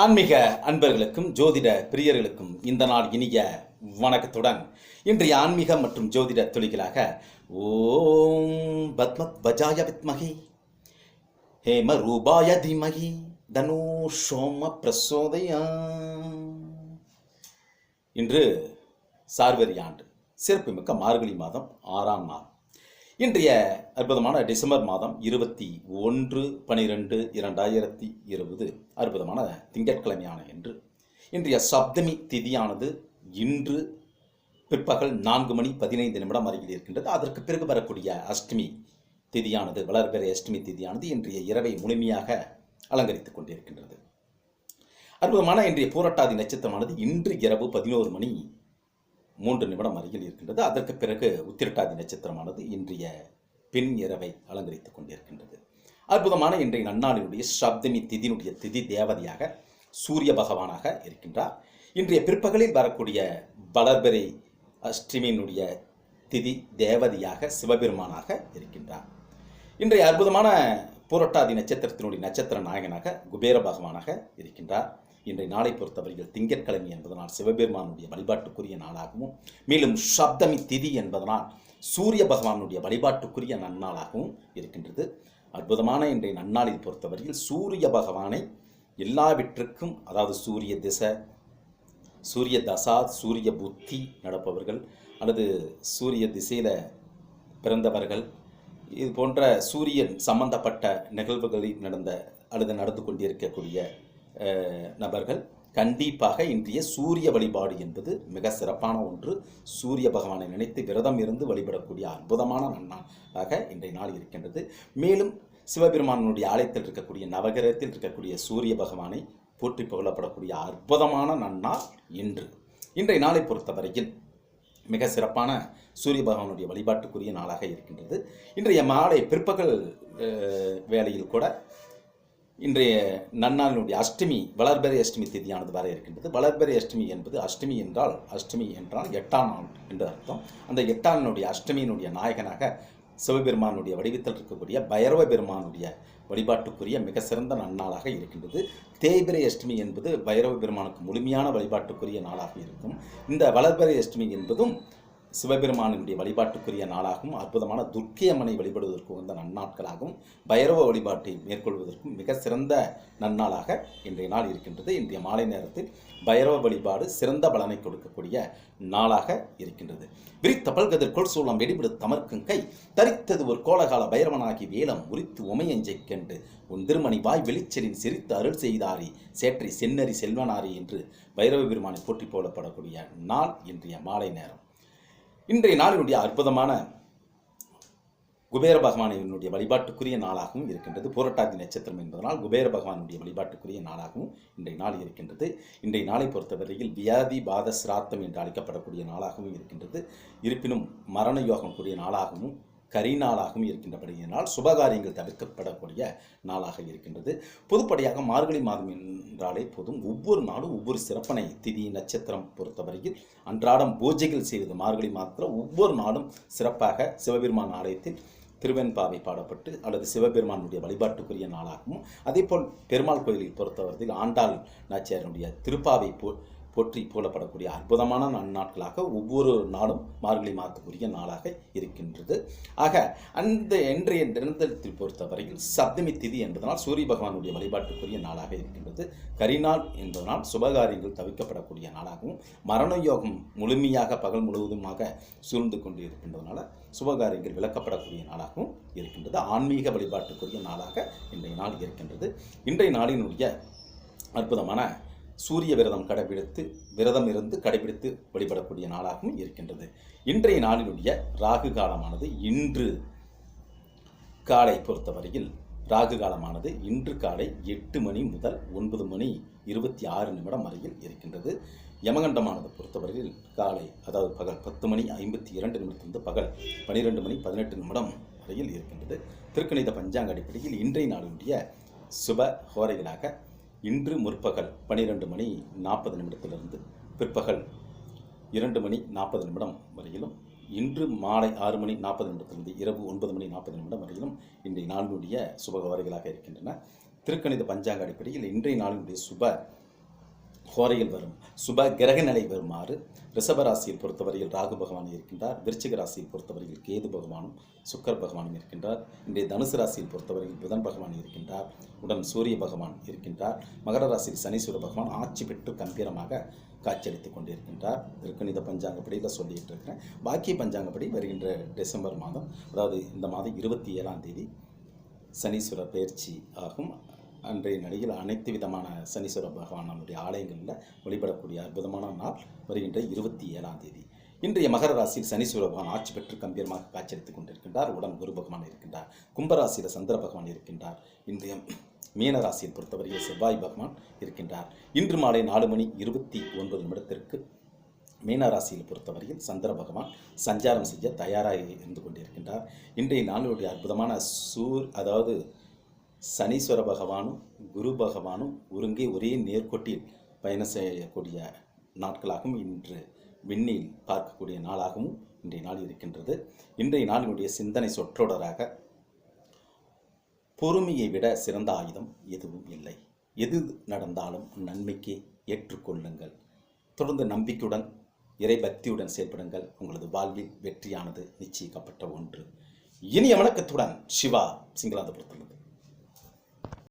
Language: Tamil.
ஆன்மீக அன்பர்களுக்கும் ஜோதிட பிரியர்களுக்கும் இந்த நாள் இனிய வணக்கத்துடன் இன்றைய ஆன்மீக மற்றும் ஜோதிட துளிகளாக ஓம் பத்மத் வஜாய வித்மகி ஹேம ரூபாய தீமகி தனு சோம பிரசோதயா. இன்று சார்வரி ஆண்டு சிறப்புமிக்க மார்கழி மாதம் 6ஆம் நாள். இன்றைய அற்புதமான டிசம்பர் மாதம் 21/12/2020 அற்புதமான திங்கட்கிழமையான என்று இன்றைய சப்தமி திதியானது இன்று பிற்பகல் 4:15 அருகில் இருக்கின்றது. அதற்கு பிறகு வரக்கூடிய அஷ்டமி திதியானது வளர்பிறை அஷ்டமி திதியானது இன்றைய இரவை முழுமையாக அலங்கரித்துக் கொண்டிருக்கின்றது. அற்புதமான இன்றைய பூரட்டாதி நட்சத்திரமானது இன்று இரவு 11:03 அருகில் இருக்கின்றது. அதற்கு பிறகு உத்திரட்டாதி நட்சத்திரமானது இன்றைய பின் இரவை அலங்கரித்துக் கொண்டிருக்கின்றது. அற்புதமான இன்றைய நன்னாளினுடைய சப்தமி திதியினுடைய திதி தேவதையாக சூரிய பகவானாக இருக்கின்றார். இன்றைய பிற்பகலில் வரக்கூடிய வளர்பிறை அஷ்டமியினுடைய திதி தேவதையாக சிவபெருமானாக இருக்கின்றார். இன்றைய அற்புதமான பூரட்டாதி நட்சத்திரத்தினுடைய நட்சத்திர நாயகனாக குபேர பகவானாக இருக்கின்றார். இன்றைய நாளை பொறுத்தவரையில் திங்கட்கிழமை என்பதனால் சிவபெருமானுடைய வழிபாட்டுக்குரிய நாளாகவும், மேலும் சப்தமி திதி என்பதனால் சூரிய பகவானுடைய வழிபாட்டுக்குரிய நன்னாளாகவும் இருக்கின்றது. அற்புதமான இன்றைய நன்னாளில் பொறுத்தவரையில் சூரிய பகவானை எல்லாவற்றுக்கும், அதாவது சூரிய திசை, சூரிய தசா, சூரிய புத்தி நடப்பவர்கள் அல்லது சூரிய திசையில் பிறந்தவர்கள், இது போன்ற சூரியன் சம்பந்தப்பட்ட நிகழ்வுகளில் நடந்து கொண்டிருக்கக்கூடிய நபர்கள் கண்டிப்பாக இன்றைய சூரிய வழிபாடு என்பது மிக சிறப்பான ஒன்று. சூரிய பகவானை நினைத்து விரதம் இருந்து வழிபடக்கூடிய அற்புதமான நன்னாளாக இன்றைய நாள் இருக்கின்றது. மேலும் சிவபெருமானுடைய ஆலயத்தில் இருக்கக்கூடிய நவகிரகத்தில் இருக்கக்கூடிய சூரிய பகவானை போற்றி புகழப்படக்கூடிய அற்புதமான நன்னாள் இன்றைய நாளை பொறுத்தவரையில் மிக சிறப்பான சூரிய பகவானுடைய வழிபாட்டுக்குரிய நாளாக இருக்கின்றது. இன்றைய மாலை பிற்பகல் வேளையில் கூட இன்றைய நன்னாளினுடைய அஷ்டமி வளர்பிறை அஷ்டமி திதியானது வர இருக்கின்றது. வளர்பிறை அஷ்டமி என்பது அஷ்டமி என்றால் 8ஆம் நாள் என்று அர்த்தம். அந்த 8ஆம் நாளுடைய அஷ்டமியினுடைய நாயகனாக சிவபெருமானுடைய வடிவத்தில் இருக்கக்கூடிய பைரவ பெருமானுடைய வழிபாட்டுக்குரிய மிக சிறந்த நன்னாளாக இருக்கின்றது. தேய்பிறை அஷ்டமி என்பது பைரவ பெருமானுக்கு முழுமையான வழிபாட்டுக்குரிய நாளாக இருக்கும். இந்த வளர்பிறை அஷ்டமி என்பதும் சிவபெருமானுடைய வழிபாட்டுக்குரிய நாளாகவும், அற்புதமான துர்க்கை அம்மனை வழிபடுவதற்கு உகந்த நன்னாட்களாகவும், பைரவ வழிபாட்டை மேற்கொள்வதற்கும் மிக சிறந்த நன்னாளாக இன்றைய நாள் இருக்கின்றது. இன்றைய மாலை நேரத்தில் பைரவ வழிபாடு சிறந்த பலனை கொடுக்கக்கூடிய நாளாக இருக்கின்றது. விரித்த பல்கதிர் சூழம் வெடிபிடு தமர்க்கும் கை தரித்தது ஒரு கோலகால பைரவனாகி வேலம் உரித்து உமையஞ்சை கண்டு உன் திருமணி வாய் வெளிச்சலின் சிரித்து அருள் செய்தாரி சேற்றி சென்னறி செல்வனாரி என்று பைரவ பெருமானை போற்றி போடப்படக்கூடிய நாள் இன்றைய மாலை நேரம். இன்றைய நாளினுடைய அற்புதமான குபேர பகவானினுடைய வழிபாட்டுக்குரிய நாளாகவும் இருக்கின்றது. பூரட்டாதி நட்சத்திரம் என்பதனால் குபேர பகவானுடைய வழிபாட்டுக்குரிய நாளாகவும் இன்றைய நாள் இருக்கின்றது. இன்றைய நாளை பொறுத்தவரையில் வியாதி பாத சிராத்தம் என்று அழைக்கப்படக்கூடிய நாளாகவும் இருக்கின்றது. இருப்பினும் மரண யோகம் கூடிய நாளாகவும் கரிநாளாகவும் இருக்கின்றபடியினால் சுபகாரியங்கள் தவிர்க்கப்படக்கூடிய நாளாக இருக்கின்றது. பொதுப்படியாக மார்கழி மாதம் என்றாலே போதும் ஒவ்வொரு நாளும் ஒவ்வொரு சிறப்பனை திதி நட்சத்திரம் பொறுத்தவரையில் அன்றாடம் பூஜைகள் செய்வது மார்கழி மாதத்தில் ஒவ்வொரு நாளும் சிறப்பாக சிவபெருமான் ஆலயத்தில் திருவெண்பாவை பாடப்பட்டு அல்லது சிவபெருமானுடைய வழிபாட்டுக்குரிய நாளாகவும், அதேபோல் பெருமாள் கோயிலில் பொறுத்தவரையில் ஆண்டாள் நாச்சியாருடைய திருப்பாவை போற்றி போலப்படக்கூடிய அற்புதமான நன்னாட்களாக ஒவ்வொரு நாளும் மார்கழி மாதத்துக்குரிய நாளாக இருக்கின்றது. ஆக அந்த இன்றைய தினத்தில் பொறுத்தவரையில் சப்தமி திதி என்பதனால் சூரிய பகவானுடைய வழிபாட்டுக்குரிய நாளாக இருக்கின்றது. கரிநாள் என்பதனால் சுபகாரியங்கள் தவிர்க்கப்படக்கூடிய நாளாகவும், மரண யோகம் முழுமையாக பகல் முழுவதுமாக சூழ்ந்து கொண்டு இருக்கின்றதுனால சுபகாரியங்கள் விளக்கப்படக்கூடிய நாளாகவும் இருக்கின்றது. ஆன்மீக வழிபாட்டுக்குரிய நாளாக இன்றைய நாள் இருக்கின்றது. இன்றைய நாளினுடைய அற்புதமான சூரிய விரதம் இருந்து கடைபிடித்து வழிபடக்கூடிய நாளாகவும் இருக்கின்றது. இன்றைய நாளினுடைய ராகு காலமானது இன்று காலை பொறுத்தவரையில் ராகு காலமானது இன்று காலை 8 மணி முதல் 9:26 வரையில் இருக்கின்றது. யமகண்டமானது பொறுத்தவரையில் காலை, அதாவது பகல் 10:52 பகல் 12:18 வரையில் இருக்கின்றது. திருக்கணித பஞ்சாங்க அடிப்படையில் இன்றைய நாளினுடைய சுப ஹோரைகளாக இன்று முற்பகல் 12:40 பிற்பகல் 2:40 வரையிலும், இன்று மாலை 6:40 இரவு 9:40 வரையிலும் இன்றைய நாளினுடைய சுப ஹோரைகளாக இருக்கின்றன. திருக்கணித பஞ்சாங்க அடிப்படையில் இன்றைய நாளினுடைய சுப ஹோரையில் வரும் சுப கிரக நிலை வருமாறு ரிஷப ராசியில் பொறுத்தவரையில் ராகு பகவான் இருக்கின்றார். விருச்சிக ராசியில் பொறுத்தவரையில் கேது பகவானும் சுக்கர் பகவானும் இருக்கின்றார். இன்றைய தனுசு ராசியில் பொறுத்தவரையில் புதன் பகவான் இருக்கின்றார். உடன் சூரிய பகவான் இருக்கின்றார். மகர ராசியில் சனீஸ்வர பகவான் ஆட்சி பெற்று கம்பீரமாக காட்சியளித்துக் கொண்டிருக்கின்றார். திருக்கணித பஞ்சாங்கப்படியில் சொல்லிட்டு இருக்கிறேன். பாக்கிய பஞ்சாங்கப்படி வருகின்ற டிசம்பர் மாதம், அதாவது இந்த மாதம் 27ஆம் தேதி சனீஸ்வரர் பயிற்சி ஆகும். அன்றைய நிலையில் அனைத்து விதமான சனீஸ்வர பகவான் நம்முடைய ஆலயங்களில் வழிபடக்கூடிய அற்புதமான நாள் வருகின்ற 27ஆம் தேதி. இன்றைய மகர ராசியில் சனீஸ்வர பகவான் ஆட்சி பெற்று கம்பீரமாக காட்சியளித்துக் கொண்டிருக்கின்றார். உடன் குரு பகவான் இருக்கின்றார். கும்பராசியில் சந்திர பகவான் இருக்கின்றார். இன்றைய மீன ராசியில் பொறுத்தவரையில் செவ்வாய் பகவான் இருக்கின்றார். இன்று மாலை 4:29 மீனராசியில் பொறுத்தவரையில் சந்திர பகவான் சஞ்சாரம் செய்ய தயாராக இருந்து கொண்டிருக்கின்றார். இன்றைய நாளுடைய அற்புதமான அதாவது சனீஸ்வர பகவானும் குரு பகவானும் ஒரே நேர்கோட்டில் பயணம் செய்யக்கூடிய நாட்களாகவும் இன்று விண்ணில் பார்க்கக்கூடிய நாளாகவும் இன்றைய நாள் இருக்கின்றது. இன்றைய நாளினுடைய சிந்தனை சொற்றொடராக பொறுமையை விட சிறந்த ஆயுதம் எதுவும் இல்லை. எது நடந்தாலும் நன்மைக்கு ஏற்றுக்கொள்ளுங்கள். தொடர்ந்து நம்பிக்கையுடன் இறை பக்தியுடன் செயல்படுங்கள். உங்களது வாழ்வில் வெற்றியானது நிச்சயிக்கப்பட்ட ஒன்று. இனிய வணக்கத்துடன் சிவா சிங்களாதபுரத்திலிருந்து.